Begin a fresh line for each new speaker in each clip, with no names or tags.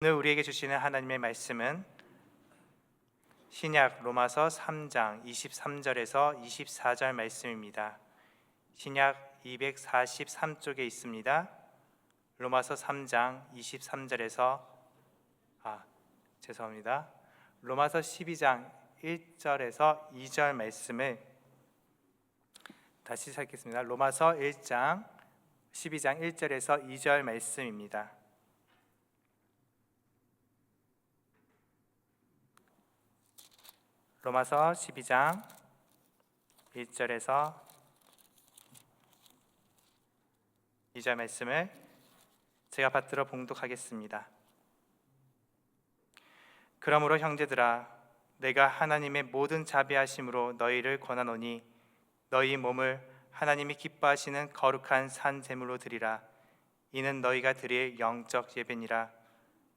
오늘 우리에게 주시는 하나님의 말씀은 신약 로마서 3장 23절에서 24절 말씀입니다. 신약 243쪽에 있습니다. 로마서 3장 23절에서 로마서 12장 1절에서 2절 말씀을 다시 읽겠습니다. 로마서 12장 1절에서 2절 말씀입니다. 로마서 12장 1절에서 2절 말씀을 제가 받들어 봉독하겠습니다. 그러므로 형제들아, 내가 하나님의 모든 자비하심으로 너희를 권하노니 너희 몸을 하나님이 기뻐하시는 거룩한 산 제물로 드리라. 이는 너희가 드릴 영적 예배니라.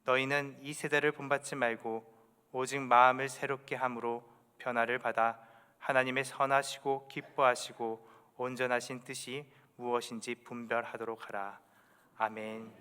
너희는 이 세대를 본받지 말고 오직 마음을 새롭게 함으로 변화를 받아 하나님의 선하시고 기뻐하시고 온전하신 뜻이 무엇인지 분별하도록 하라. 아멘.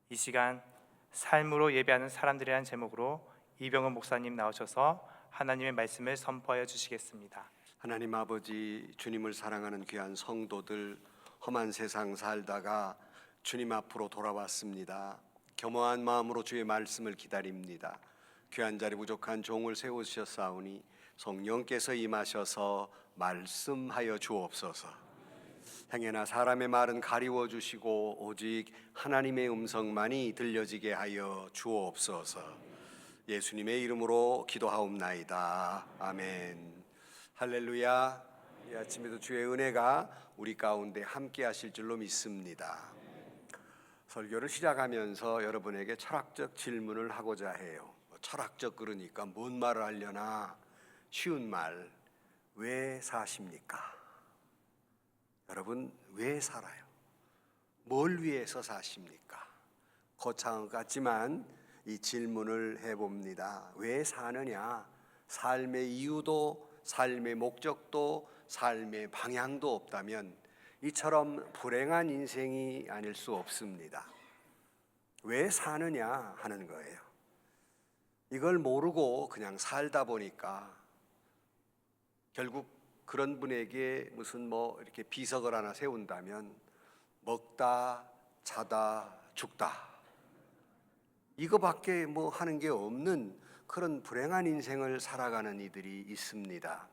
이 시간 삶으로 예배하는 사람들이라는 제목으로 이병헌 목사님 나오셔서 하나님의 말씀을 선포하여 주시겠습니다.
하나님 아버지, 주님을 사랑하는 귀한 성도들, 험한 세상 살다가 주님 앞으로 돌아왔습니다. 겸허한 마음으로 주의 말씀을 기다립니다. 귀한 자리 부족한 종을 세우셨사오니 성령께서 임하셔서 말씀하여 주옵소서. 행여나 사람의 말은 가리워 주시고 오직 하나님의 음성만이 들려지게 하여 주옵소서. 예수님의 이름으로 기도하옵나이다. 아멘. 할렐루야. 이 아침에도 주의 은혜가 우리 가운데 함께 하실 줄로 믿습니다. 설교를 시작하면서 여러분에게 철학적 질문을 하고자 해요. 철학적 그러니까 뭔 말을 하려나? 쉬운 말, 왜 사십니까? 여러분, 왜 살아요? 뭘 위해서 사십니까? 거창한 것 같지만 이 질문을 해봅니다. 왜 사느냐? 삶의 이유도, 삶의 목적도, 삶의 방향도 없다면 이처럼 불행한 인생이 아닐 수 없습니다. 왜 사느냐 하는 거예요. 이걸 모르고 그냥 살다 보니까 결국 그런 분에게 무슨 이렇게 비석을 하나 세운다면 먹다, 자다, 죽다, 이거밖에 하는 게 없는 그런 불행한 인생을 살아가는 이들이 있습니다.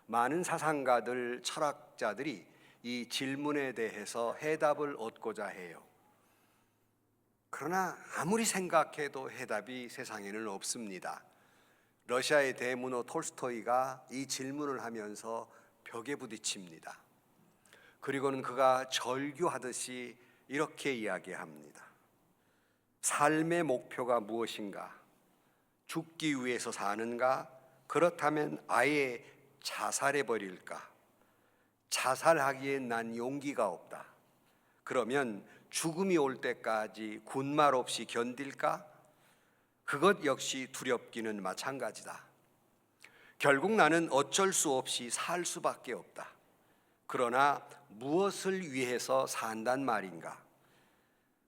많은 사상가들, 철학자들이 이 질문에 대해서 해답을 얻고자 해요. 그러나 아무리 생각해도 해답이 세상에는 없습니다. 러시아의 대문호 톨스토이가 이 질문을 하면서 벽에 부딪힙니다. 그리고는 그가 절규하듯이 이렇게 이야기합니다. 삶의 목표가 무엇인가? 죽기 위해서 사는가? 그렇다면 아예 자살해버릴까? 자살하기엔 난 용기가 없다. 그러면 죽음이 올 때까지 군말 없이 견딜까? 그것 역시 두렵기는 마찬가지다. 결국 나는 어쩔 수 없이 살 수밖에 없다. 그러나 무엇을 위해서 산단 말인가?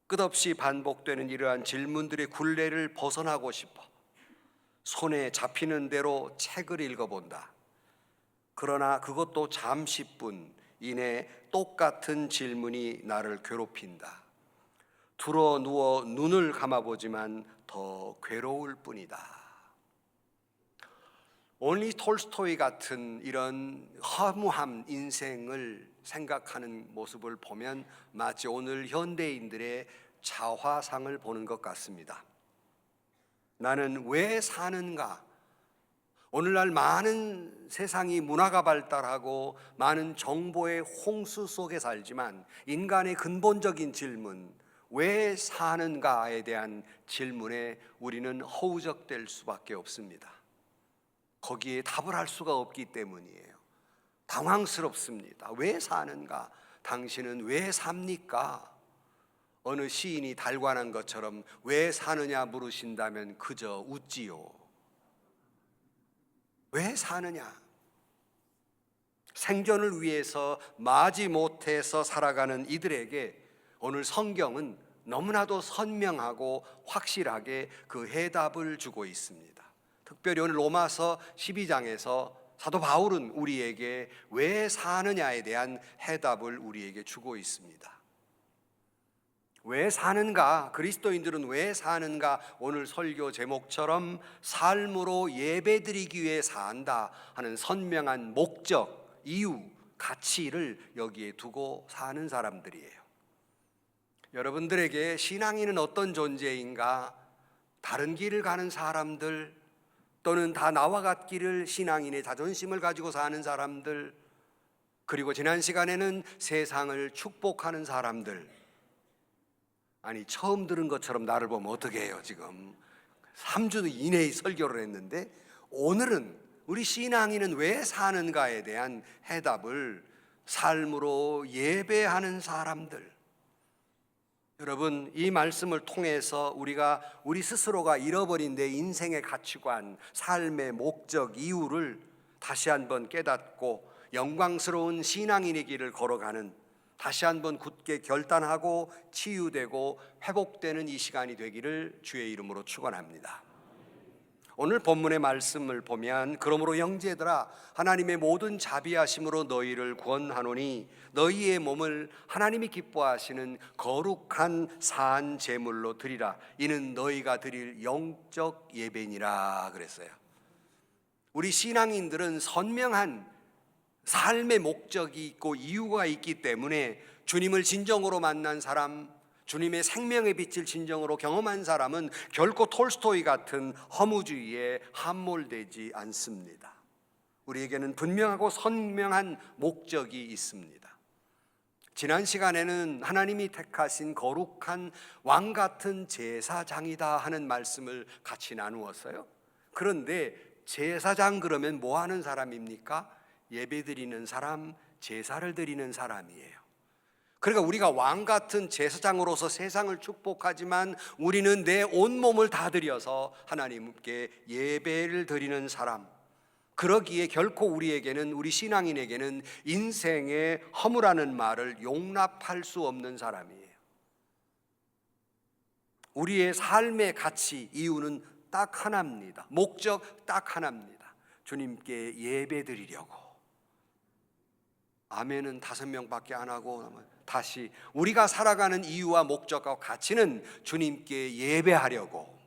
끝없이 반복되는 이러한 질문들의 굴레를 벗어나고 싶어 손에 잡히는 대로 책을 읽어본다. 그러나 그것도 잠시뿐 이내 똑같은 질문이 나를 괴롭힌다. 들어 누워 눈을 감아보지만 더 괴로울 뿐이다. 오니 톨스토이 같은 이런 허무한 인생을 생각하는 모습을 보면 마치 오늘 현대인들의 자화상을 보는 것 같습니다. 나는 왜 사는가? 오늘날 많은 세상이 문화가 발달하고 많은 정보의 홍수 속에 살지만 인간의 근본적인 질문, 왜 사는가에 대한 질문에 우리는 허우적될 수밖에 없습니다. 거기에 답을 할 수가 없기 때문이에요. 당황스럽습니다. 왜 사는가? 당신은 왜 삽니까? 어느 시인이 달관한 것처럼 왜 사느냐 물으신다면 그저 웃지요. 왜 사느냐? 생존을 위해서 마지못해서 살아가는 이들에게 오늘 성경은 너무나도 선명하고 확실하게 그 해답을 주고 있습니다. 특별히 오늘 로마서 12장에서 사도 바울은 우리에게 왜 사느냐에 대한 해답을 우리에게 주고 있습니다. 왜 사는가? 그리스도인들은 왜 사는가? 오늘 설교 제목처럼 삶으로 예배드리기 위해 산다 하는 선명한 목적, 이유, 가치를 여기에 두고 사는 사람들이에요. 여러분들에게 신앙인은 어떤 존재인가? 다른 길을 가는 사람들, 또는 다 나와 같기를 신앙인의 자존심을 가지고 사는 사람들, 그리고 지난 시간에는 세상을 축복하는 사람들. 아니, 처음 들은 것처럼 나를 보면 어떻게 해요? 지금 3주 이내에 설교를 했는데 오늘은 우리 신앙인은 왜 사는가에 대한 해답을 삶으로 예배하는 사람들. 여러분, 이 말씀을 통해서 우리가 우리 스스로가 잃어버린 내 인생의 가치관, 삶의 목적, 이유를 다시 한번 깨닫고 영광스러운 신앙인의 길을 걸어가는, 다시 한번 굳게 결단하고 치유되고 회복되는 이 시간이 되기를 주의 이름으로 축원합니다. 오늘 본문의 말씀을 보면 그러므로 형제들아 하나님의 모든 자비하심으로 너희를 구원하노니 너희의 몸을 하나님이 기뻐하시는 거룩한 산 제물로 드리라. 이는 너희가 드릴 영적 예배니라 그랬어요. 우리 신앙인들은 선명한 삶의 목적이 있고 이유가 있기 때문에 주님을 진정으로 만난 사람, 주님의 생명의 빛을 진정으로 경험한 사람은 결코 톨스토이 같은 허무주의에 함몰되지 않습니다. 우리에게는 분명하고 선명한 목적이 있습니다. 지난 시간에는 하나님이 택하신 거룩한 왕 같은 제사장이다 하는 말씀을 같이 나누었어요. 그런데 제사장 그러면 뭐 하는 사람입니까? 예배 드리는 사람, 제사를 드리는 사람이에요. 그러니까 우리가 왕 같은 제사장으로서 세상을 축복하지만 우리는 내 온몸을 다 드려서 하나님께 예배를 드리는 사람. 그러기에 결코 우리에게는, 우리 신앙인에게는 인생의 허무라는 말을 용납할 수 없는 사람이에요. 우리의 삶의 가치, 이유는 딱 하나입니다. 목적 딱 하나입니다. 주님께 예배 드리려고. 아멘은 5명밖에 안 하고 다시 우리가 살아가는 이유와 목적과 가치는 주님께 예배하려고.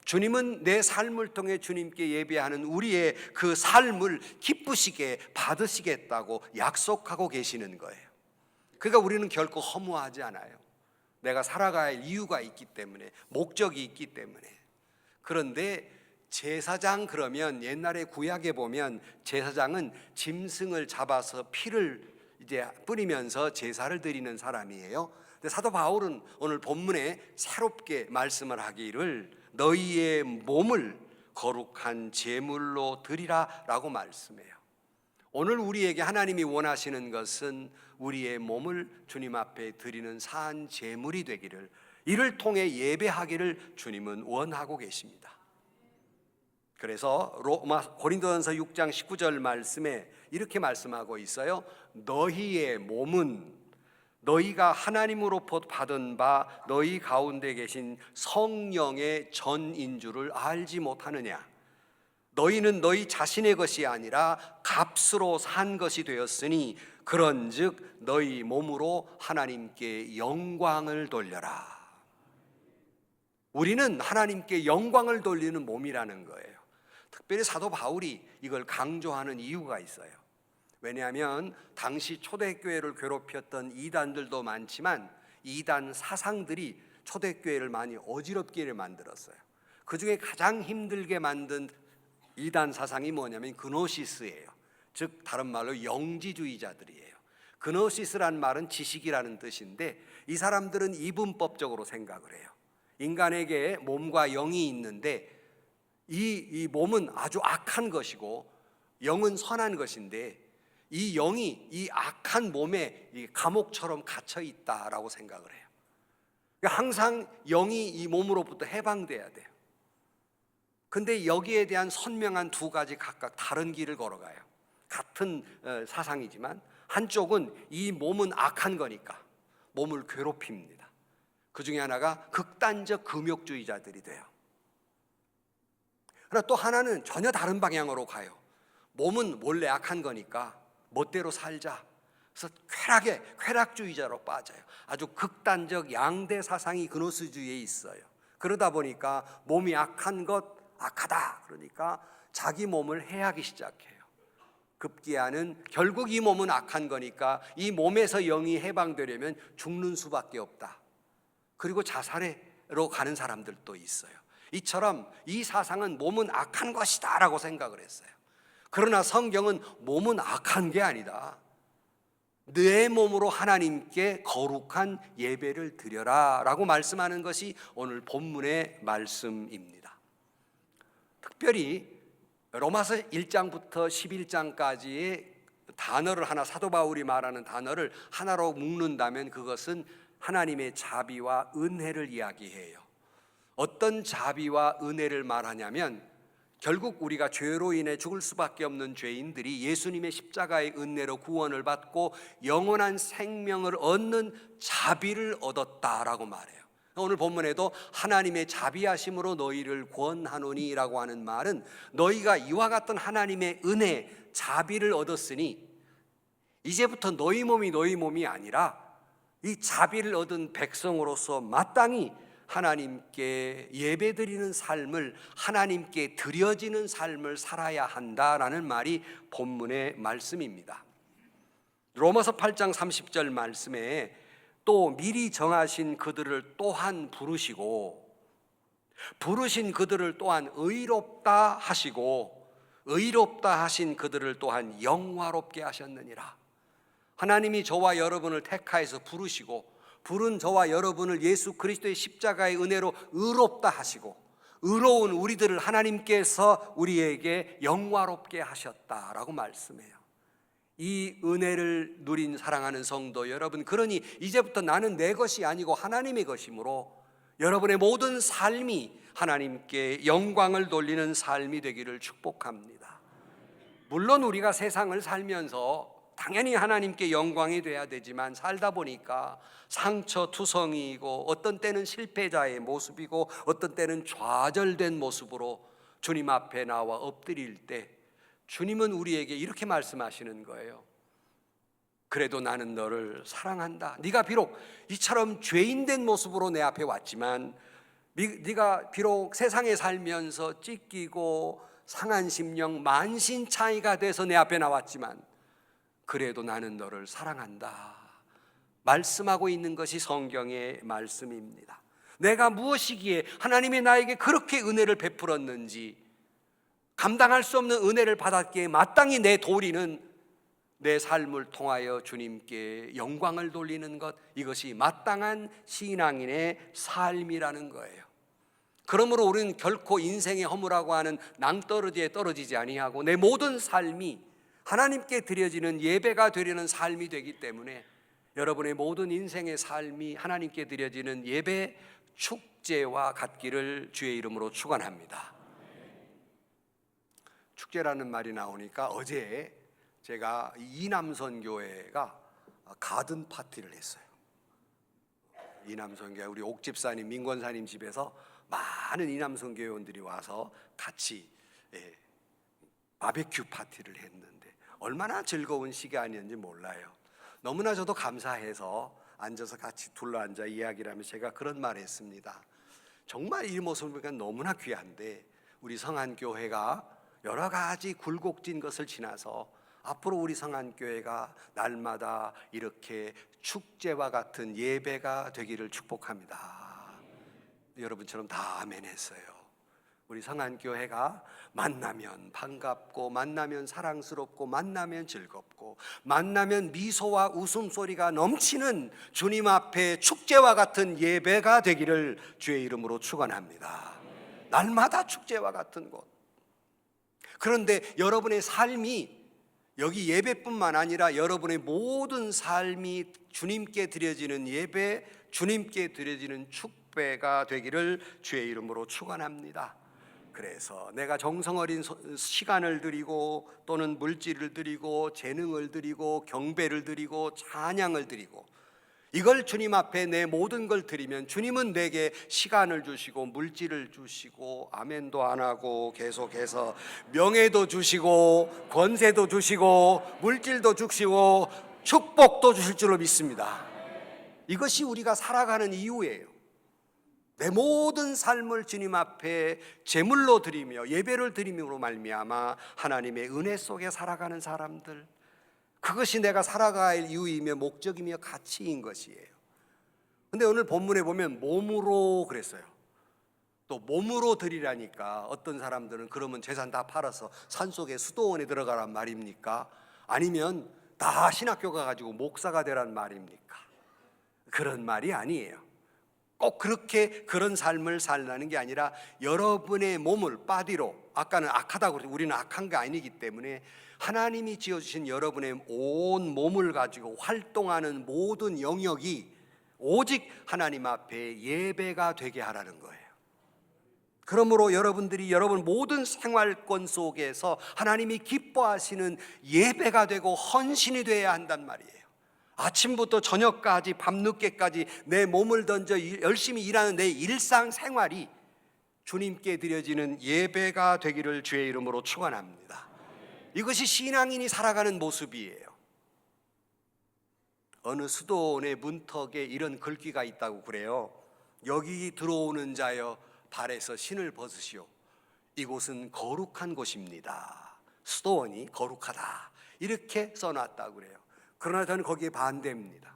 주님은 내 삶을 통해 주님께 예배하는 우리의 그 삶을 기쁘시게 받으시겠다고 약속하고 계시는 거예요. 그러니까 우리는 결코 허무하지 않아요. 내가 살아가야 할 이유가 있기 때문에, 목적이 있기 때문에. 그런데 제사장 그러면 옛날에 구약에 보면 제사장은 짐승을 잡아서 피를 이제 뿌리면서 제사를 드리는 사람이에요. 근데 사도 바울은 오늘 본문에 새롭게 말씀을 하기를 너희의 몸을 거룩한 제물로 드리라라고 말씀해요. 오늘 우리에게 하나님이 원하시는 것은 우리의 몸을 주님 앞에 드리는 산 제물이 되기를, 이를 통해 예배하기를 주님은 원하고 계십니다. 그래서 고린도전서 6장 19절 말씀에 이렇게 말씀하고 있어요. 너희의 몸은 너희가 하나님으로부터 받은 바 너희 가운데 계신 성령의 전인 줄을 알지 못하느냐. 너희는 너희 자신의 것이 아니라 값으로 산 것이 되었으니 그런즉 너희 몸으로 하나님께 영광을 돌려라. 우리는 하나님께 영광을 돌리는 몸이라는 거예요. 특별히 사도 바울이 이걸 강조하는 이유가 있어요. 왜냐하면 당시 초대교회를 괴롭혔던 이단들도 많지만 이단 사상들이 초대교회를 많이 어지럽게 만들었어요. 그 중에 가장 힘들게 만든 이단 사상이 뭐냐면 그노시스예요. 즉 다른 말로 영지주의자들이에요. 그노시스란 말은 지식이라는 뜻인데 이 사람들은 이분법적으로 생각을 해요. 인간에게 몸과 영이 있는데 이 몸은 아주 악한 것이고 영은 선한 것인데 이 영이 이 악한 몸에 감옥처럼 갇혀 있다라고 생각을 해요. 항상 영이 이 몸으로부터 해방돼야 돼요. 근데 여기에 대한 선명한 두 가지 각각 다른 길을 걸어가요. 같은 사상이지만 한쪽은 이 몸은 악한 거니까 몸을 괴롭힙니다. 그 중에 하나가 극단적 금욕주의자들이 돼요. 그러나 또 하나는 전혀 다른 방향으로 가요. 몸은 원래 악한 거니까 멋대로 살자. 그래서 쾌락주의자로 빠져요. 아주 극단적 양대 사상이 그노스주의에 있어요. 그러다 보니까 몸이 악한 것 악하다. 그러니까 자기 몸을 해하기 시작해요. 급기야는 결국 이 몸은 악한 거니까 이 몸에서 영이 해방되려면 죽는 수밖에 없다. 그리고 자살로 가는 사람들도 있어요. 이처럼 이 사상은 몸은 악한 것이다 라고 생각을 했어요. 그러나 성경은 몸은 악한 게 아니다. 내 몸으로 하나님께 거룩한 예배를 드려라 라고 말씀하는 것이 오늘 본문의 말씀입니다. 특별히 로마서 1장부터 11장까지의 단어를 하나, 사도 바울이 말하는 단어를 하나로 묶는다면 그것은 하나님의 자비와 은혜를 이야기해요. 어떤 자비와 은혜를 말하냐면 결국 우리가 죄로 인해 죽을 수밖에 없는 죄인들이 예수님의 십자가의 은혜로 구원을 받고 영원한 생명을 얻는 자비를 얻었다라고 말해요. 오늘 본문에도 하나님의 자비하심으로 너희를 구원하노니 라고 하는 말은 너희가 이와 같은 하나님의 은혜, 자비를 얻었으니 이제부터 너희 몸이 아니라 이 자비를 얻은 백성으로서 마땅히 하나님께 예배드리는 삶을, 하나님께 드려지는 삶을 살아야 한다라는 말이 본문의 말씀입니다. 로마서 8장 30절 말씀에 또 미리 정하신 그들을 또한 부르시고 부르신 그들을 또한 의롭다 하시고 의롭다 하신 그들을 또한 영화롭게 하셨느니라. 하나님이 저와 여러분을 택하여서 부르시고 부른 저와 여러분을 예수 그리스도의 십자가의 은혜로 의롭다 하시고 의로운 우리들을 하나님께서 우리에게 영화롭게 하셨다라고 말씀해요. 이 은혜를 누린 사랑하는 성도 여러분, 그러니 이제부터 나는 내 것이 아니고 하나님의 것이므로 여러분의 모든 삶이 하나님께 영광을 돌리는 삶이 되기를 축복합니다. 물론 우리가 세상을 살면서 당연히 하나님께 영광이 돼야 되지만 살다 보니까 상처투성이이고 어떤 때는 실패자의 모습이고 어떤 때는 좌절된 모습으로 주님 앞에 나와 엎드릴 때 주님은 우리에게 이렇게 말씀하시는 거예요. 그래도 나는 너를 사랑한다. 네가 비록 이처럼 죄인된 모습으로 내 앞에 왔지만 네가 비록 세상에 살면서 찢기고 상한 심령 만신창이가 돼서 내 앞에 나왔지만 그래도 나는 너를 사랑한다 말씀하고 있는 것이 성경의 말씀입니다. 내가 무엇이기에 하나님이 나에게 그렇게 은혜를 베풀었는지, 감당할 수 없는 은혜를 받았기에 마땅히 내 도리는 내 삶을 통하여 주님께 영광을 돌리는 것, 이것이 마땅한 신앙인의 삶이라는 거예요. 그러므로 우리는 결코 인생의 허무라고 하는 낭떠러지에 떨어지지 아니하고 내 모든 삶이 하나님께 드려지는 예배가 되려는 삶이 되기 때문에 여러분의 모든 인생의 삶이 하나님께 드려지는 예배 축제와 같기를 주의 이름으로 축원합니다. 축제라는 말이 나오니까 어제 제가 이남선교회가 가든 파티를 했어요. 이남선교회 우리 옥집사님, 민권사님 집에서 많은 이남선교회원들이 와서 같이 바베큐 파티를 했는데 얼마나 즐거운 시간이었는지 몰라요. 너무나 저도 감사해서 앉아서 같이 둘러앉아 이야기를 하면서 제가 그런 말을 했습니다. 정말 이 모습을 보니까 너무나 귀한데 우리 성안교회가 여러 가지 굴곡진 것을 지나서 앞으로 우리 성안교회가 날마다 이렇게 축제와 같은 예배가 되기를 축복합니다. 여러분처럼 다 아멘 했어요. 우리 성안교회가 만나면 반갑고 만나면 사랑스럽고 만나면 즐겁고 만나면 미소와 웃음소리가 넘치는 주님 앞에 축제와 같은 예배가 되기를 주의 이름으로 축원합니다. 날마다 축제와 같은 곳. 그런데 여러분의 삶이 여기 예배뿐만 아니라 여러분의 모든 삶이 주님께 드려지는 예배, 주님께 드려지는 축배가 되기를 주의 이름으로 축원합니다. 그래서 내가 정성 어린 시간을 드리고 또는 물질을 드리고 재능을 드리고 경배를 드리고 찬양을 드리고 이걸 주님 앞에 내 모든 걸 드리면 주님은 내게 시간을 주시고 물질을 주시고 아멘도 안 하고 계속해서 명예도 주시고 권세도 주시고 물질도 주시고 축복도 주실 줄로 믿습니다. 이것이 우리가 살아가는 이유예요. 내 모든 삶을 주님 앞에 제물로 드리며 예배를 드림으로 말미암아 하나님의 은혜 속에 살아가는 사람들, 그것이 내가 살아갈 이유이며 목적이며 가치인 것이에요. 근데 오늘 본문에 보면 몸으로 그랬어요. 또 몸으로 드리라니까 어떤 사람들은 그러면 재산 다 팔아서 산속에 수도원에 들어가란 말입니까? 아니면 다 신학교 가가지고 목사가 되란 말입니까? 그런 말이 아니에요. 꼭 그렇게 그런 삶을 살라는 게 아니라 여러분의 몸을 바디로, 아까는 악하다고 그랬죠. 우리는 악한 게 아니기 때문에 하나님이 지어주신 여러분의 온 몸을 가지고 활동하는 모든 영역이 오직 하나님 앞에 예배가 되게 하라는 거예요. 그러므로 여러분들이 여러분 모든 생활권 속에서 하나님이 기뻐하시는 예배가 되고 헌신이 되어야 한단 말이에요. 아침부터 저녁까지 밤늦게까지 내 몸을 던져 열심히 일하는 내 일상생활이 주님께 드려지는 예배가 되기를 주의 이름으로 축원합니다. 이것이 신앙인이 살아가는 모습이에요. 어느 수도원의 문턱에 이런 글귀가 있다고 그래요. 여기 들어오는 자여 발에서 신을 벗으시오. 이곳은 거룩한 곳입니다. 수도원이 거룩하다, 이렇게 써놨다고 그래요. 그러나 저는 거기에 반대입니다.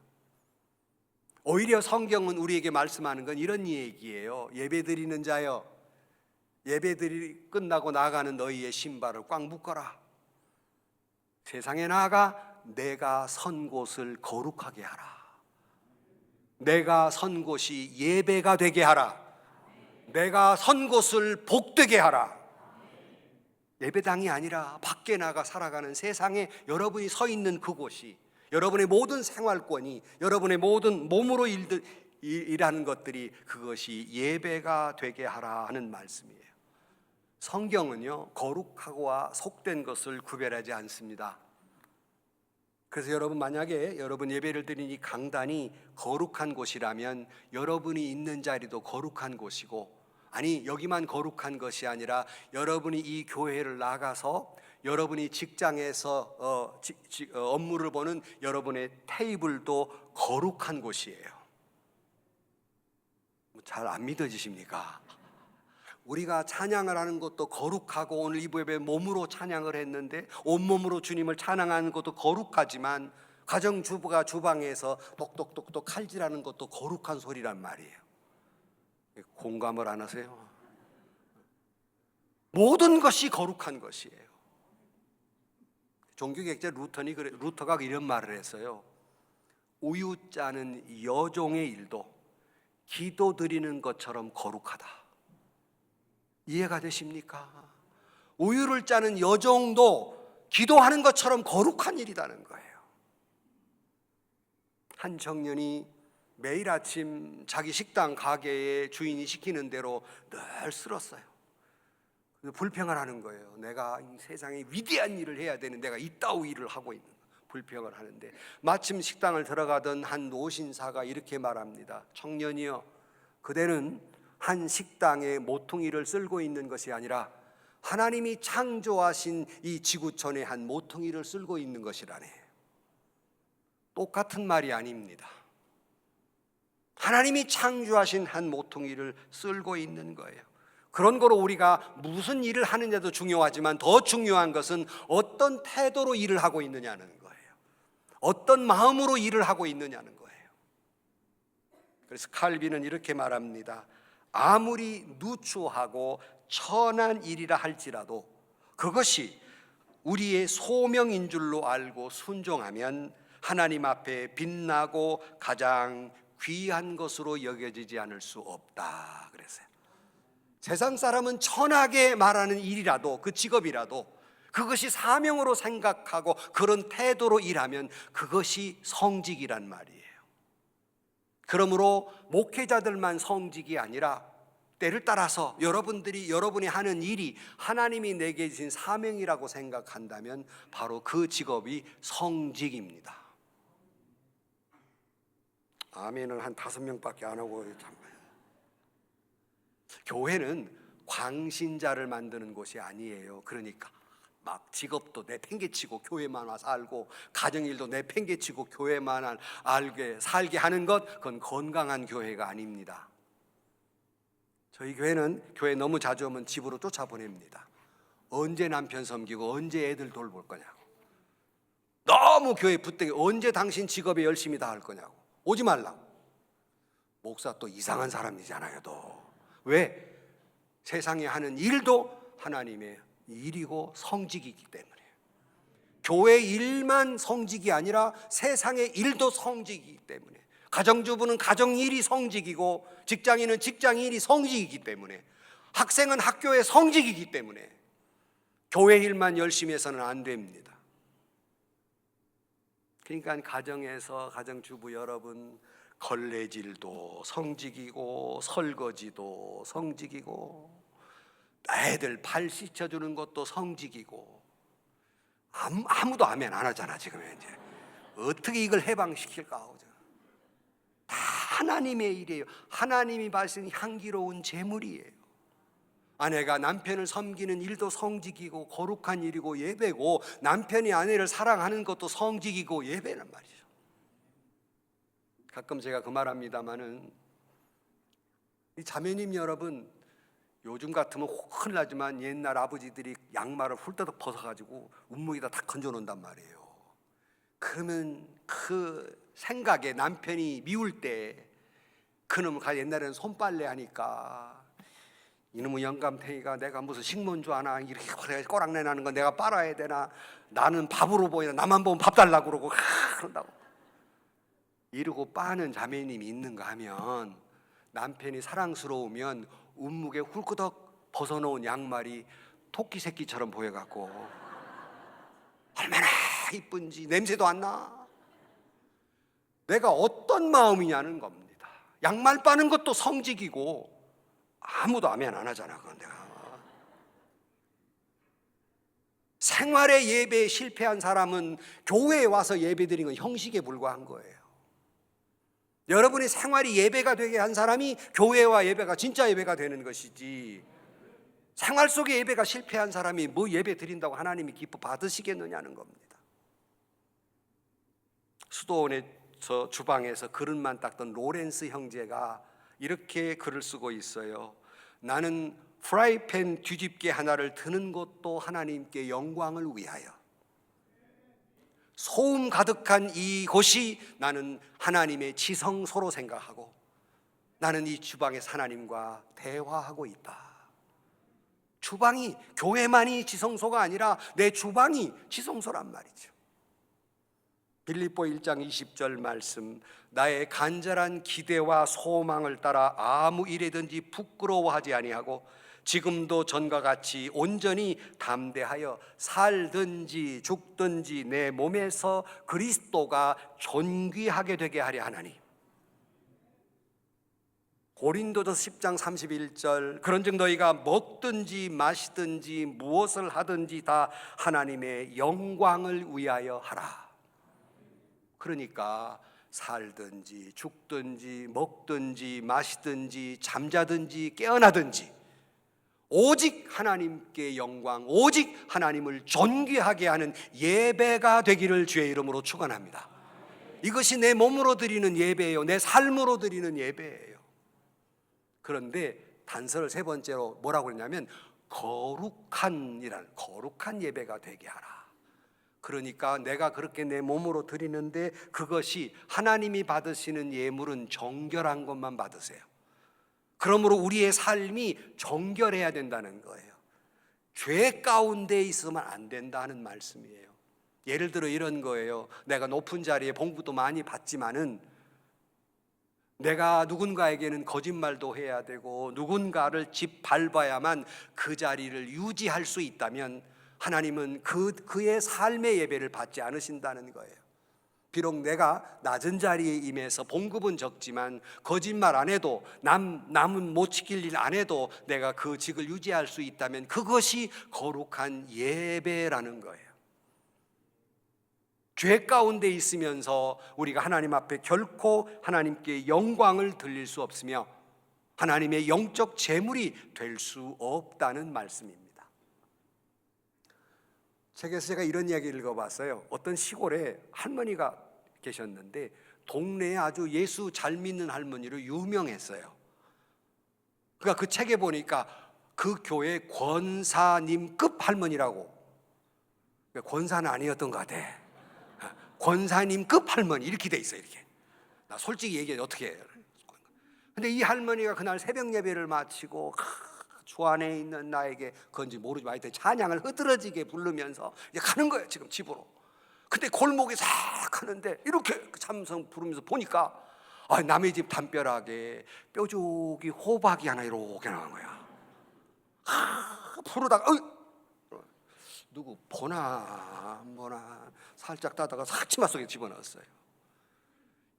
오히려 성경은 우리에게 말씀하는 건 이런 얘기예요. 예배드리는 자여, 예배드리 끝나고 나가는 너희의 신발을 꽉 묶어라. 세상에 나아가 내가 선 곳을 거룩하게 하라. 내가 선 곳이 예배가 되게 하라. 내가 선 곳을 복되게 하라. 예배당이 아니라 밖에 나가 살아가는 세상에 여러분이 서 있는 그곳이, 여러분의 모든 생활권이, 여러분의 모든 몸으로 일하는 것들이 그것이 예배가 되게 하라 하는 말씀이에요. 성경은요, 거룩하고와 속된 것을 구별하지 않습니다. 그래서 여러분, 만약에 여러분 예배를 드린 이 강단이 거룩한 곳이라면 여러분이 있는 자리도 거룩한 곳이고, 아니 여기만 거룩한 것이 아니라 여러분이 이 교회를 나가서 여러분이 직장에서 업무를 보는 여러분의 테이블도 거룩한 곳이에요. 잘 안 믿어지십니까? 우리가 찬양을 하는 것도 거룩하고, 오늘 이 예배 몸으로 찬양을 했는데 온몸으로 주님을 찬양하는 것도 거룩하지만 가정주부가 주방에서 똑똑똑똑 칼질하는 것도 거룩한 소리란 말이에요. 공감을 안 하세요? 모든 것이 거룩한 것이에요. 종교개혁자 루터가 이런 말을 했어요. 우유 짜는 여종의 일도 기도 드리는 것처럼 거룩하다. 이해가 되십니까? 우유를 짜는 여종도 기도하는 것처럼 거룩한 일이라는 거예요. 한 청년이 매일 아침 자기 식당 가게의 주인이 시키는 대로 늘 쓸었어요. 불평을 하는 거예요. 내가 이 세상에 위대한 일을 해야 되는 내가 이따위 일을 하고 있는, 불평을 하는데 마침 식당을 들어가던 한 노신사가 이렇게 말합니다. 청년이여, 그대는 한 식당의 모퉁이를 쓸고 있는 것이 아니라 하나님이 창조하신 이 지구촌의 한 모퉁이를 쓸고 있는 것이라네. 똑같은 말이 아닙니다. 하나님이 창조하신 한 모퉁이를 쓸고 있는 거예요. 그런 거로 우리가 무슨 일을 하느냐도 중요하지만 더 중요한 것은 어떤 태도로 일을 하고 있느냐는 거예요. 어떤 마음으로 일을 하고 있느냐는 거예요. 그래서 칼빈은 이렇게 말합니다. 아무리 누추하고 천한 일이라 할지라도 그것이 우리의 소명인 줄로 알고 순종하면 하나님 앞에 빛나고 가장 귀한 것으로 여겨지지 않을 수 없다 그랬어요. 세상 사람은 천하게 말하는 일이라도, 그 직업이라도 그것이 사명으로 생각하고 그런 태도로 일하면 그것이 성직이란 말이에요. 그러므로 목회자들만 성직이 아니라 때를 따라서 여러분이 하는 일이 하나님이 내게 주신 사명이라고 생각한다면 바로 그 직업이 성직입니다. 아멘을 한 5명밖에 안 하고 참. 교회는 광신자를 만드는 곳이 아니에요. 그러니까 막 직업도 내팽개치고 교회만 와서 살고, 가정일도 내팽개치고 교회만 알게 살게 하는 것, 그건 건강한 교회가 아닙니다. 저희 교회는 교회 너무 자주 오면 집으로 쫓아보냅니다. 언제 남편 섬기고 언제 애들 돌볼 거냐고. 너무 교회 붙들게 언제 당신 직업에 열심히 다 할 거냐고. 오지 말라고. 목사 또 이상한 사람이잖아요. 또 왜? 세상에 하는 일도 하나님의 일이고 성직이기 때문에. 교회 일만 성직이 아니라 세상의 일도 성직이기 때문에. 가정주부는 가정일이 성직이고, 직장인은 직장일이 성직이기 때문에, 학생은 학교의 성직이기 때문에 교회 일만 열심히 해서는 안 됩니다. 그러니까 가정에서 가정주부 여러분, 걸레질도 성직이고 설거지도 성직이고 애들 발 씻어주는 것도 성직이고. 아무도 아멘 안 하잖아 지금. 이제 어떻게 이걸 해방시킬까? 다 하나님의 일이에요. 하나님이 받으신 향기로운 제물이에요. 아내가 남편을 섬기는 일도 성직이고 거룩한 일이고 예배고, 남편이 아내를 사랑하는 것도 성직이고 예배란 말이죠. 가끔 제가 그 말합니다마는, 이 자매님 여러분, 요즘 같으면 큰일 나지만 옛날 아버지들이 양말을 훌떡 벗어가지고 운목에다 다 건져놓는단 말이에요. 그러면 그 생각에 남편이 미울 때 그놈 옛날에는 손빨래 하니까, 이놈의 영감탱이가 내가 무슨 식모인 줄 아나, 이렇게 꼬랑내 나는 거 내가 빨아야 되나, 나는 밥으로 보이나, 나만 보면 밥 달라고 그러고 그런다고 이러고 빠는 자매님이 있는가 하면, 남편이 사랑스러우면 운묵에 훌끄덕 벗어놓은 양말이 토끼 새끼처럼 보여갖고 얼마나 이쁜지 냄새도 안 나. 내가 어떤 마음이냐는 겁니다. 양말 빠는 것도 성직이고 아무도 아멘 안 하잖아. 그건 내가 생활의 예배에 실패한 사람은 교회에 와서 예배드리는 건 형식에 불과한 거예요. 여러분의 생활이 예배가 되게 한 사람이 교회와 예배가 진짜 예배가 되는 것이지, 생활 속에 예배가 실패한 사람이 뭐 예배 드린다고 하나님이 기뻐 받으시겠느냐는 겁니다. 수도원에서 주방에서 그릇만 닦던 로렌스 형제가 이렇게 글을 쓰고 있어요. 나는 프라이팬 뒤집개 하나를 드는 것도 하나님께 영광을 위하여, 소음 가득한 이곳이 나는 하나님의 지성소로 생각하고, 나는 이 주방에서 하나님과 대화하고 있다. 주방이, 교회만이 지성소가 아니라 내 주방이 지성소란 말이죠. 빌립보 1장 20절 말씀, 나의 간절한 기대와 소망을 따라 아무 일에든지 부끄러워하지 아니하고 지금도 전과 같이 온전히 담대하여 살든지 죽든지 내 몸에서 그리스도가 존귀하게 되게 하려 하나니. 고린도전서 10장 31절, 그런즉 너희가 먹든지 마시든지 무엇을 하든지 다 하나님의 영광을 위하여 하라. 그러니까 살든지 죽든지 먹든지 마시든지 잠자든지 깨어나든지 오직 하나님께 영광, 오직 하나님을 존귀하게 하는 예배가 되기를 주의 이름으로 축원합니다. 이것이 내 몸으로 드리는 예배예요. 내 삶으로 드리는 예배예요. 그런데 단서를 세 번째로 뭐라고 그러냐면 거룩한 예배가 되게 하라. 그러니까 내가 그렇게 내 몸으로 드리는데 그것이 하나님이 받으시는 예물은 정결한 것만 받으세요. 그러므로 우리의 삶이 정결해야 된다는 거예요. 죄 가운데 있으면 안 된다는 말씀이에요. 예를 들어 이런 거예요. 내가 높은 자리에 봉부도 많이 받지만은 내가 누군가에게는 거짓말도 해야 되고 누군가를 짓밟아야만 그 자리를 유지할 수 있다면 하나님은 그의 삶의 예배를 받지 않으신다는 거예요. 비록 내가 낮은 자리에 임해서 봉급은 적지만 거짓말 안 해도 남은 못 지킬 일 안 해도 내가 그 직을 유지할 수 있다면 그것이 거룩한 예배라는 거예요. 죄 가운데 있으면서 우리가 하나님 앞에 결코 하나님께 영광을 돌릴 수 없으며 하나님의 영적 재물이 될 수 없다는 말씀입니다. 책에서 제가 이런 이야기를 읽어봤어요. 어떤 시골에 할머니가 계셨는데 동네에 아주 예수 잘 믿는 할머니로 유명했어요. 그러니까 그 책에 보니까 그 교회 권사님급 할머니라고, 권사는 아니었던 것 같아. 권사님급 할머니 이렇게 돼 있어요. 이렇게. 나 솔직히 얘기해 어떻게 해요? 근데 이 할머니가 그날 새벽 예배를 마치고 주 안에 있는 나에게 그건지 모르지만 하여튼 찬양을 흐드러지게 부르면서 이제 가는 거예요. 지금 집으로. 근데 골목에 싹 하는데 이렇게 참성 부르면서 보니까 남의 집 담벼락에 뾰족이 호박이 하나 이렇게 나온 거야. 부르다가 누구 보나 안 보나 살짝 따다가 싹 치마 속에 집어넣었어요.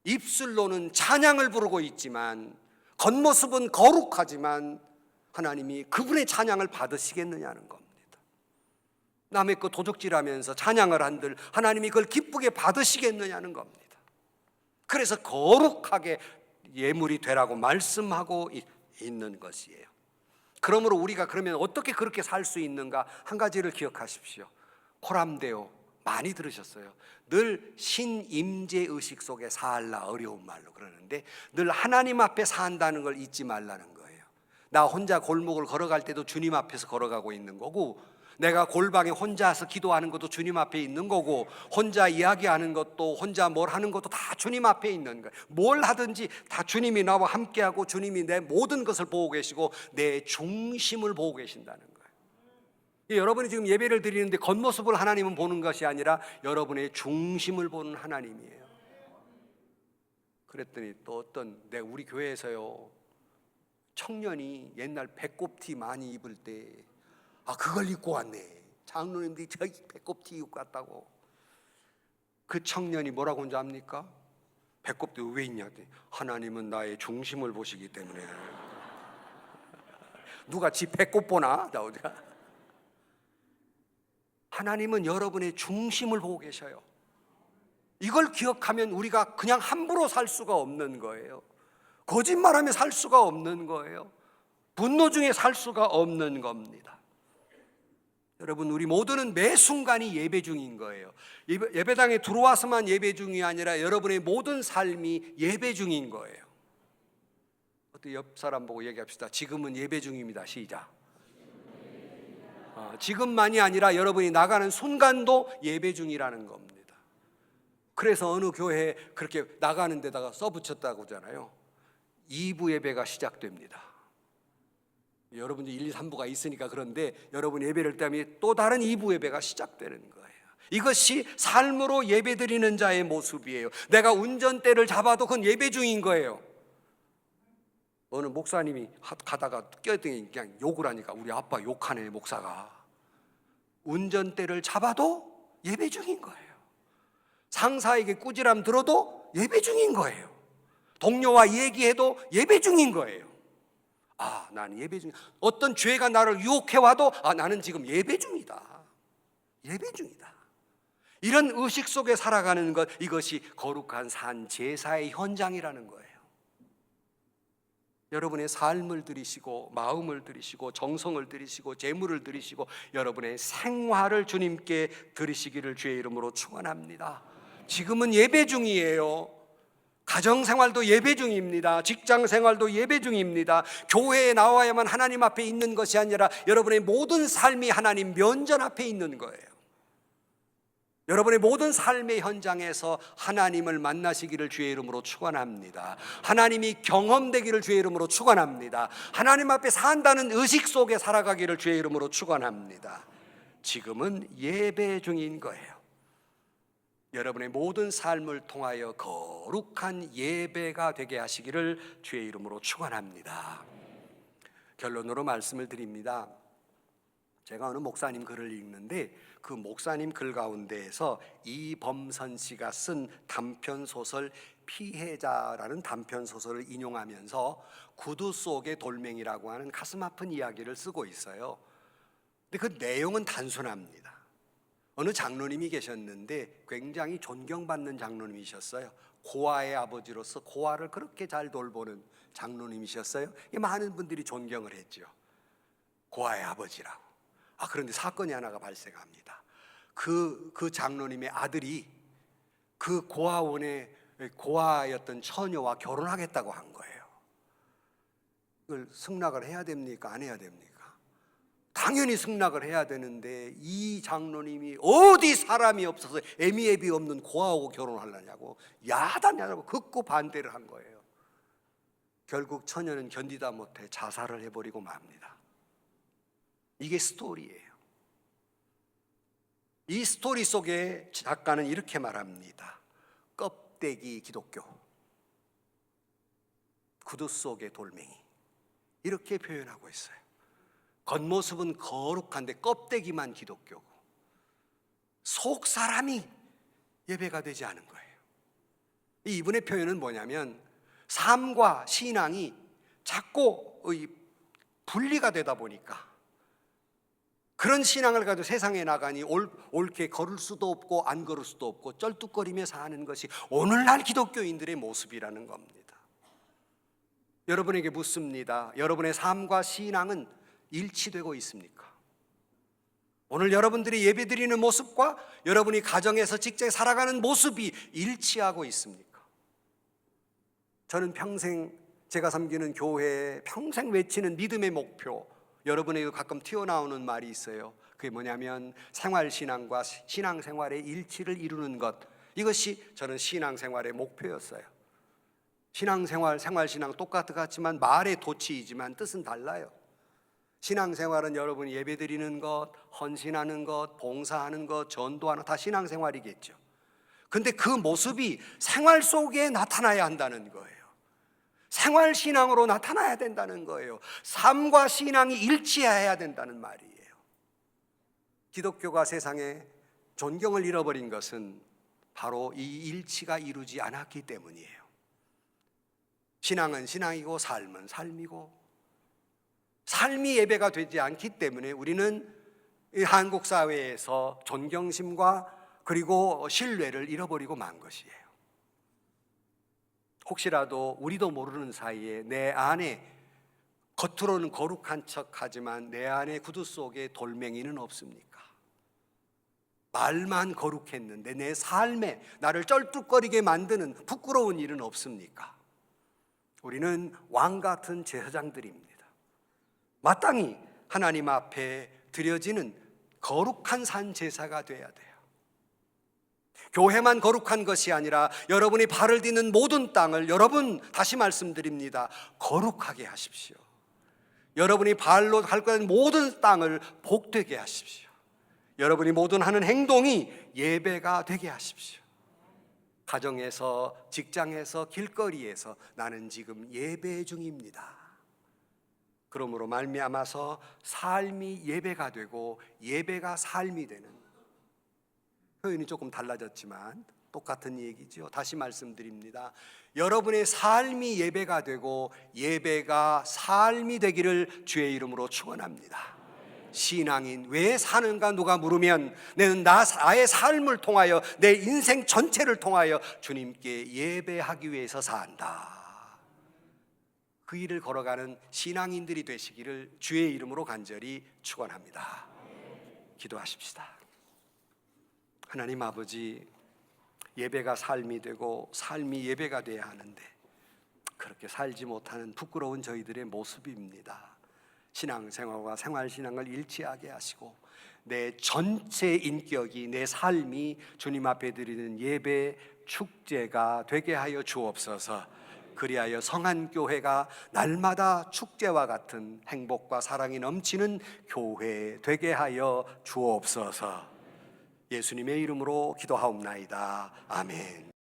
입술로는 찬양을 부르고 있지만 겉모습은 거룩하지만 하나님이 그분의 찬양을 받으시겠느냐는 겁니다. 남의 거 도적질하면서 찬양을 한들 하나님이 그걸 기쁘게 받으시겠느냐는 겁니다. 그래서 거룩하게 예물이 되라고 말씀하고 있는 것이에요. 그러므로 우리가 그러면 어떻게 그렇게 살 수 있는가? 한 가지를 기억하십시오. 코람데오 많이 들으셨어요. 늘 신임재의식 속에 살라, 어려운 말로 그러는데 늘 하나님 앞에 산다는 걸 잊지 말라는 거예요. 나 혼자 골목을 걸어갈 때도 주님 앞에서 걸어가고 있는 거고, 내가 골방에 혼자서 기도하는 것도 주님 앞에 있는 거고, 혼자 이야기하는 것도, 혼자 뭘 하는 것도 다 주님 앞에 있는 거예요. 뭘 하든지 다 주님이 나와 함께하고 주님이 내 모든 것을 보고 계시고 내 중심을 보고 계신다는 거예요. 여러분이 지금 예배를 드리는데 겉모습을 하나님은 보는 것이 아니라 여러분의 중심을 보는 하나님이에요. 그랬더니 또 우리 교회에서요, 청년이 옛날 배꼽티 많이 입을 때 그걸 입고 왔네. 장로님들이 저기 배꼽티 입고 왔다고. 그 청년이 뭐라고 한지 압니까? 배꼽티 왜 있냐? 하나님은 나의 중심을 보시기 때문에. 누가 지 배꼽 보나? 하나님은 여러분의 중심을 보고 계셔요. 이걸 기억하면 우리가 그냥 함부로 살 수가 없는 거예요. 거짓말하며 살 수가 없는 거예요. 분노 중에 살 수가 없는 겁니다. 여러분, 우리 모두는 매 순간이 예배 중인 거예요. 예배당에 들어와서만 예배 중이 아니라 여러분의 모든 삶이 예배 중인 거예요. 어떻게 옆 사람 보고 얘기합시다. 지금은 예배 중입니다. 시작. 지금만이 아니라 여러분이 나가는 순간도 예배 중이라는 겁니다. 그래서 어느 교회에 그렇게 나가는 데다가 써붙였다고 하잖아요. 2부 예배가 시작됩니다. 여러분이 1, 2, 3부가 있으니까 그런데 여러분 예배를 때문에 또 다른 2부 예배가 시작되는 거예요. 이것이 삶으로 예배드리는 자의 모습이에요. 내가 운전대를 잡아도 그건 예배 중인 거예요. 어느 목사님이 가다가 껴있더니 그냥 욕을 하니까 우리 아빠 욕하네. 목사가 운전대를 잡아도 예배 중인 거예요. 상사에게 꾸지람 들어도 예배 중인 거예요. 동료와 얘기해도 예배 중인 거예요. 나는 예배 중. 어떤 죄가 나를 유혹해와도 나는 지금 예배 중이다. 예배 중이다. 이런 의식 속에 살아가는 것, 이것이 거룩한 산 제사의 현장이라는 거예요. 여러분의 삶을 들이시고 마음을 들이시고 정성을 들이시고 재물을 들이시고 여러분의 생활을 주님께 드리시기를 주의 이름으로 축원합니다. 지금은 예배 중이에요. 가정생활도 예배 중입니다. 직장생활도 예배 중입니다. 교회에 나와야만 하나님 앞에 있는 것이 아니라 여러분의 모든 삶이 하나님 면전 앞에 있는 거예요. 여러분의 모든 삶의 현장에서 하나님을 만나시기를 주의 이름으로 축원합니다. 하나님이 경험되기를 주의 이름으로 축원합니다. 하나님 앞에 산다는 의식 속에 살아가기를 주의 이름으로 축원합니다. 지금은 예배 중인 거예요. 여러분의 모든 삶을 통하여 거룩한 예배가 되게 하시기를 주의 이름으로 축원합니다. 결론으로 말씀을 드립니다. 제가 어느 목사님 글을 읽는데 그 목사님 글 가운데에서 이범선 씨가 쓴 단편소설 피해자라는 단편소설을 인용하면서 구두 속의 돌멩이라고 하는 가슴 아픈 이야기를 쓰고 있어요. 근데 그 내용은 단순합니다. 어느 장로님이 계셨는데 굉장히 존경받는 장로님이셨어요. 고아의 아버지로서 고아를 그렇게 잘 돌보는 장로님이셨어요. 많은 분들이 존경을 했죠. 고아의 아버지라고. 그런데 사건이 하나가 발생합니다. 그 장로님의 아들이 그 고아원의 고아였던 처녀와 결혼하겠다고 한 거예요. 이걸 승낙을 해야 됩니까? 안 해야 됩니까? 당연히 승낙을 해야 되는데 이 장로님이 어디 사람이 없어서 애미애비 없는 고아하고 결혼하려냐고 야단야단하고 극구 반대를 한 거예요. 결국 처녀는 견디다 못해 자살을 해버리고 맙니다. 이게 스토리예요. 이 스토리 속에 작가는 이렇게 말합니다. 껍데기 기독교, 구두 속의 돌멩이, 이렇게 표현하고 있어요. 겉모습은 거룩한데 껍데기만 기독교고 속 사람이 예배가 되지 않은 거예요. 이분의 표현은 뭐냐면 삶과 신앙이 자꾸 분리가 되다 보니까 그런 신앙을 가지고 세상에 나가니 옳게 걸을 수도 없고 안 걸을 수도 없고 쩔뚝거리며 사는 것이 오늘날 기독교인들의 모습이라는 겁니다. 여러분에게 묻습니다. 여러분의 삶과 신앙은 일치되고 있습니까? 오늘 여러분들이 예배드리는 모습과 여러분이 가정에서 직장에 살아가는 모습이 일치하고 있습니까? 저는 평생 제가 섬기는 교회에 평생 외치는 믿음의 목표, 여러분에게도 가끔 튀어나오는 말이 있어요. 그게 뭐냐면 생활신앙과 신앙생활의 일치를 이루는 것, 이것이 저는 신앙생활의 목표였어요. 신앙생활, 생활신앙 똑같지만 말의 도치이지만 뜻은 달라요. 신앙생활은 여러분이 예배드리는 것, 헌신하는 것, 봉사하는 것, 전도하는 것, 다 신앙생활이겠죠. 근데 그 모습이 생활 속에 나타나야 한다는 거예요. 생활신앙으로 나타나야 된다는 거예요. 삶과 신앙이 일치해야 된다는 말이에요. 기독교가 세상에 존경을 잃어버린 것은 바로 이 일치가 이루지 않았기 때문이에요. 신앙은 신앙이고 삶은 삶이고, 삶이 예배가 되지 않기 때문에 우리는 이 한국 사회에서 존경심과 그리고 신뢰를 잃어버리고 만 것이에요. 혹시라도 우리도 모르는 사이에 내 안에 겉으로는 거룩한 척하지만 내 안에 구두 속에 돌멩이는 없습니까? 말만 거룩했는데 내 삶에 나를 쩔뚝거리게 만드는 부끄러운 일은 없습니까? 우리는 왕 같은 제사장들입니다. 마땅히 하나님 앞에 드려지는 거룩한 산 제사가 돼야 돼요. 교회만 거룩한 것이 아니라 여러분이 발을 딛는 모든 땅을 여러분, 다시 말씀드립니다, 거룩하게 하십시오. 여러분이 발로 갈 거는 모든 땅을 복되게 하십시오. 여러분이 모든 하는 행동이 예배가 되게 하십시오. 가정에서, 직장에서, 길거리에서 나는 지금 예배 중입니다. 그러므로 말미암아서 삶이 예배가 되고 예배가 삶이 되는, 표현이 조금 달라졌지만 똑같은 얘기죠. 다시 말씀드립니다. 여러분의 삶이 예배가 되고 예배가 삶이 되기를 주의 이름으로 축원합니다. 신앙인 왜 사는가 누가 물으면 나는 나의 삶을 통하여 내 인생 전체를 통하여 주님께 예배하기 위해서 산다. 그 일을 걸어가는 신앙인들이 되시기를 주의 이름으로 간절히 축원합니다. 기도하십시다. 하나님 아버지, 예배가 삶이 되고 삶이 예배가 돼야 하는데 그렇게 살지 못하는 부끄러운 저희들의 모습입니다. 신앙생활과 생활신앙을 일치하게 하시고 내 전체 인격이, 내 삶이 주님 앞에 드리는 예배 축제가 되게 하여 주옵소서. 그리하여 성안교회가 날마다 축제와 같은 행복과 사랑이 넘치는 교회 되게 하여 주옵소서. 예수님의 이름으로 기도하옵나이다. 아멘.